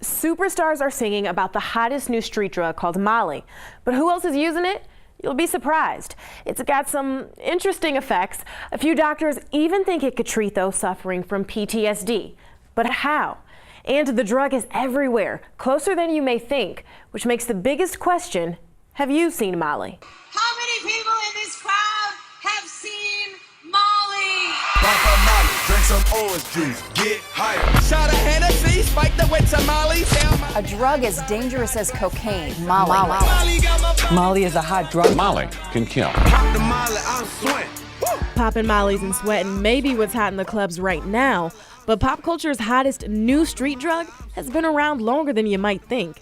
Superstars are singing about the hottest new street drug called Molly. But who else is using it? You'll be surprised. It's got some interesting effects. A few doctors even think it could treat those suffering from PTSD. But how? And the drug is everywhere, closer than you may think, which makes the biggest question, have you seen Molly? How many people in this crowd have seen Molly? Pop a Molly, drink some orange juice, get higher. Shot a Hennessy, spike the with tamales. A drug as dangerous as cocaine, Molly. Molly is a hot drug. Molly can kill. Pop the Molly, I'm sweating. Popping Mollies and sweating may be what's hot in the clubs right now, but pop culture's hottest new street drug has been around longer than you might think.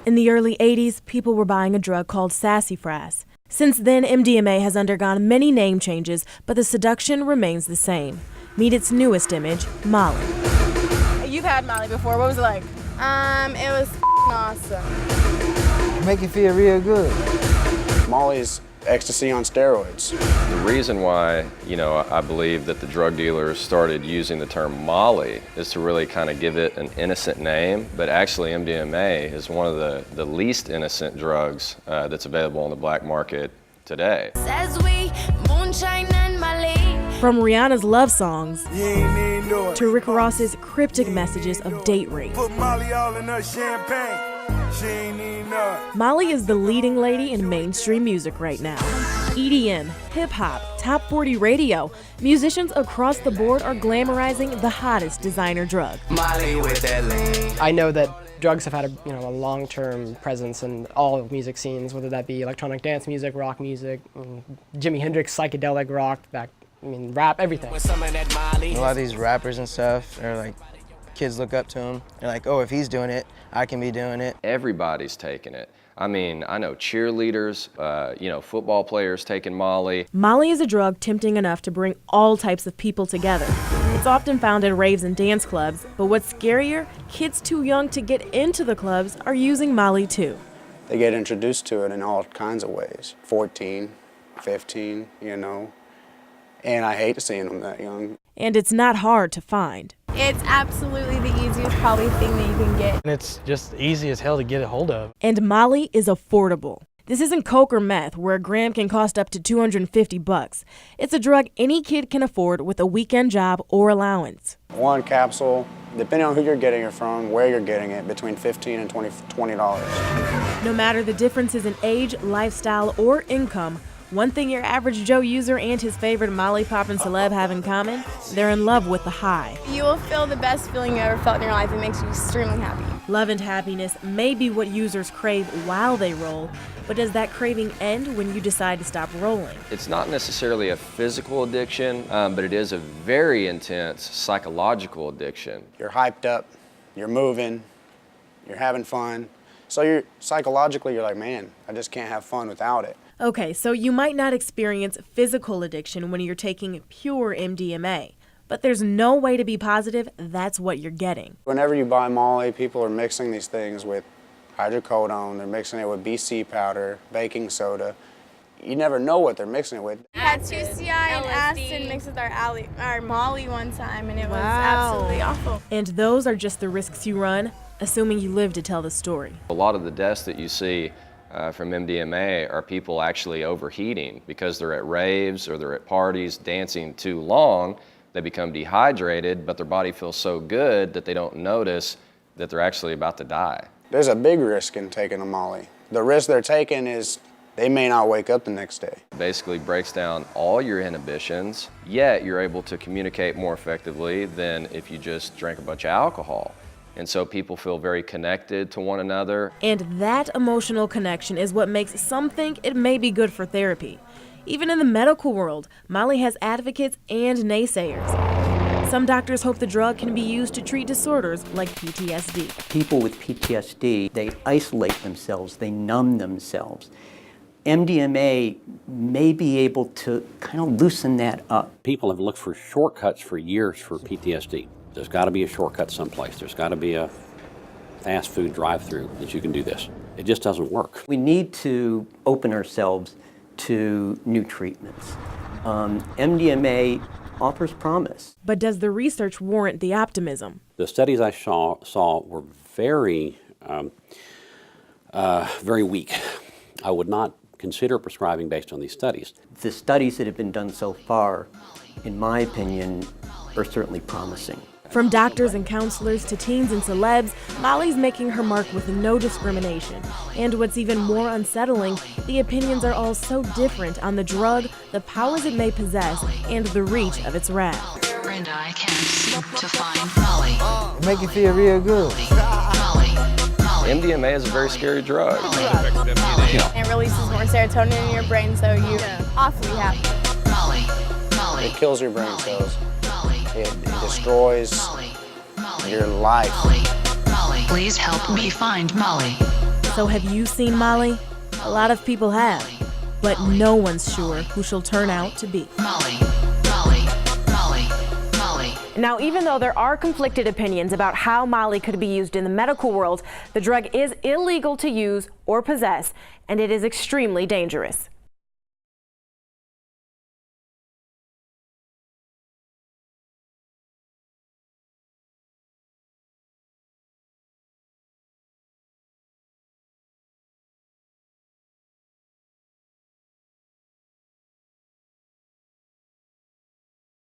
In the early 80s, people were buying a drug called sassafras. Since then, MDMA has undergone many name changes, but the seduction remains the same. Meet its newest image, Molly. You've had Molly before. What was it like? It was awesome. Make you feel real good. Molly's ecstasy on steroids. The reason why, I believe that the drug dealers started using the term Molly is to really kind of give it an innocent name, but actually MDMA is one of the least innocent drugs that's available on the black market today. From Rihanna's love songs to Rick Ross's cryptic messages of date rape. Put Molly all in her champagne. She ain't even know. Molly is the leading lady in mainstream music right now. EDM, hip-hop, top 40 radio, musicians across the board are glamorizing the hottest designer drug. Molly with that lean. I know that drugs have had a long-term presence in all music scenes, whether that be electronic dance music, rock music, Jimi Hendrix, psychedelic rock, rap, everything. A lot of these rappers and stuff are like, kids look up to him. They're like, oh, if he's doing it, I can be doing it. Everybody's taking it. I know cheerleaders, football players taking Molly. Molly is a drug tempting enough to bring all types of people together. It's often found at raves and dance clubs, but what's scarier, kids too young to get into the clubs are using Molly too. They get introduced to it in all kinds of ways. 14, 15, and I hate seeing them that young. And it's not hard to find. It's absolutely the easiest probably thing that you can get. And it's just easy as hell to get a hold of. And Molly is affordable. This isn't coke or meth, where a gram can cost up to $250. It's a drug any kid can afford with a weekend job or allowance. One capsule, depending on who you're getting it from, where you're getting it, between $15 and $20. No matter the differences in age, lifestyle, or income, one thing your average Joe user and his favorite Molly poppin' celeb have in common, they're in love with the high. You will feel the best feeling you ever felt in your life. It makes you extremely happy. Love and happiness may be what users crave while they roll, but does that craving end when you decide to stop rolling? It's not necessarily a physical addiction, but it is a very intense psychological addiction. You're hyped up, you're moving, you're having fun. So psychologically, you're like, man, I just can't have fun without it. Okay, so you might not experience physical addiction when you're taking pure MDMA, but there's no way to be positive that's what you're getting. Whenever you buy Molly, people are mixing these things with hydrocodone, they're mixing it with BC powder, baking soda. You never know what they're mixing it with. We had 2CI and acid mixed with our Molly one time, and it was absolutely awful. And those are just the risks you run, assuming you live to tell the story. A lot of the deaths that you see from MDMA are people actually overheating because they're at raves or they're at parties dancing too long. They become dehydrated, but their body feels so good that they don't notice that they're actually about to die. There's a big risk in taking a Molly. The risk they're taking is they may not wake up the next day. It basically breaks down all your inhibitions, yet you're able to communicate more effectively than if you just drank a bunch of alcohol. And so people feel very connected to one another. And that emotional connection is what makes some think it may be good for therapy. Even in the medical world, Molly has advocates and naysayers. Some doctors hope the drug can be used to treat disorders like PTSD. People with PTSD, they isolate themselves, they numb themselves. MDMA may be able to kind of loosen that up. People have looked for shortcuts for years for PTSD. There's got to be a shortcut someplace. There's got to be a fast food drive-through that you can do this. It just doesn't work. We need to open ourselves to new treatments. MDMA offers promise. But does the research warrant the optimism? The studies I saw were very, very weak. I would not consider prescribing based on these studies. The studies that have been done so far, in my opinion, are certainly promising. From doctors and counselors to teens and celebs, Molly's making her mark with no discrimination. And what's even more unsettling, the opinions are all so different on the drug, the powers it may possess, and the reach of its wrath. Brenda, I can't seem to find Molly. Make you feel real good. MDMA is a very scary drug. It releases more serotonin in your brain, so you're awfully happy. It kills your brain cells. It destroys your life. Please help me find Molly. So have you seen Molly? A lot of people have, but no one's sure who she'll turn out to be. Molly. Now, even though there are conflicted opinions about how Molly could be used in the medical world, the drug is illegal to use or possess, and it is extremely dangerous.